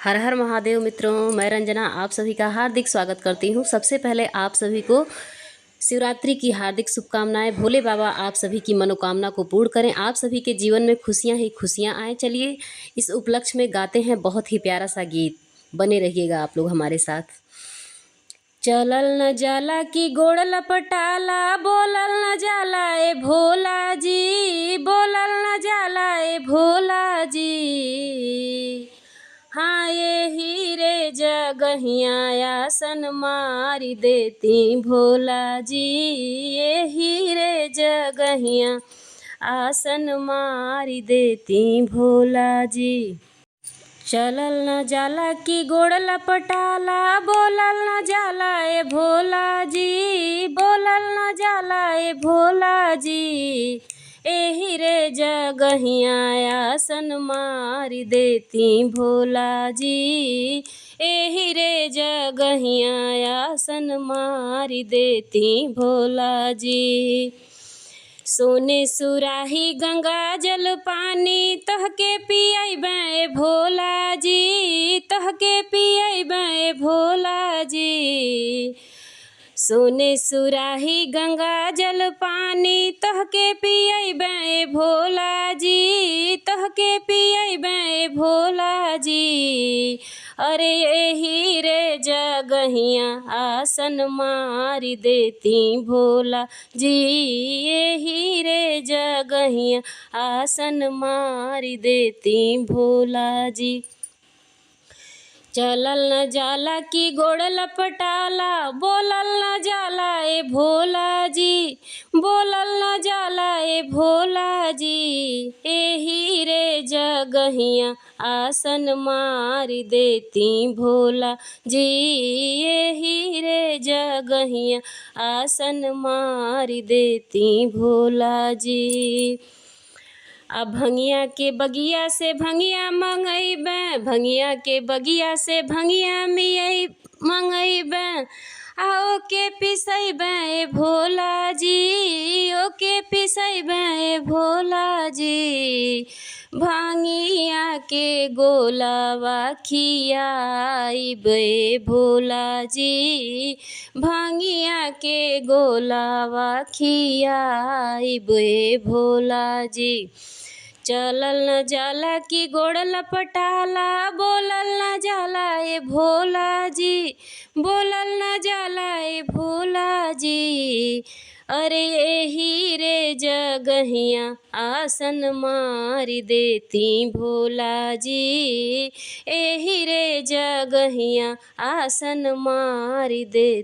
हर हर महादेव मित्रों, मैं रंजना आप सभी का हार्दिक स्वागत करती हूँ। सबसे पहले आप सभी को शिवरात्रि की हार्दिक शुभकामनाएं। भोले बाबा आप सभी की मनोकामना को पूर्ण करें, आप सभी के जीवन में खुशियाँ ही खुशियाँ आएँ। चलिए इस उपलक्ष्य में गाते हैं बहुत ही प्यारा सा गीत, बने रहिएगा आप लोग हमारे साथ। चलल न जाला की गोड़ लपटाला, बोलल न जाला ए भोला जी, बोलल न जाला ए भोला जी। हाँ ये हीरे जगहिया आसन मारी देती भोला जी, ये हीरे जगहिया आसन मारी देती भोला जी। चलल न जाला की गोड़ लपटाला, बोलल न जाला ए भोला जी, बोलल न जाला ए भोला जी। एही रे जगहिया आसन मारी देती भोला जी, एही रे जगहिया आसन मारी देती भोला जी। सोने सुराही गंगा जल पानी तहके पियबै भोला जी, तहके पियबै भोला जी। सोने सुराही गंगा जल पानी तहके पियबै भोला जी, तहके पियबै भोला जी। अरे यही रे जगहिया आसन मारी देती भोला जी, यही रे जगहिया आसन मारी देती भोला जी। चलल न जाला की गोड़ लपटाला, बोलल न जाला ए भोला जी, बोलल न जाला ए भोला जी। एही रे जगहिया आसन मारी देती भोला जी, एही रे जगहिया आसन मारी देती भोला जी। अब भंगिया के बगिया से भंगिया मंगैबै, भंगिया के बगिया से भंगिया मियै मंगैबै। आओ के पिसैबै भोला जी, ओ के पिसैबै भोला जी। भांगिया के गोलावा खियाइबै भोला जी, भांगिया के गोलावा खियाइबै भोला जी। चलल न जाला की गोड़ लपटाला, बोलल न जाला ए भोला जी, बोलल न जाला ए भोला जी। अरे एही रे जगहिया आसन मारी देती भोला जी, एही रे जगहिया आसन मारी देती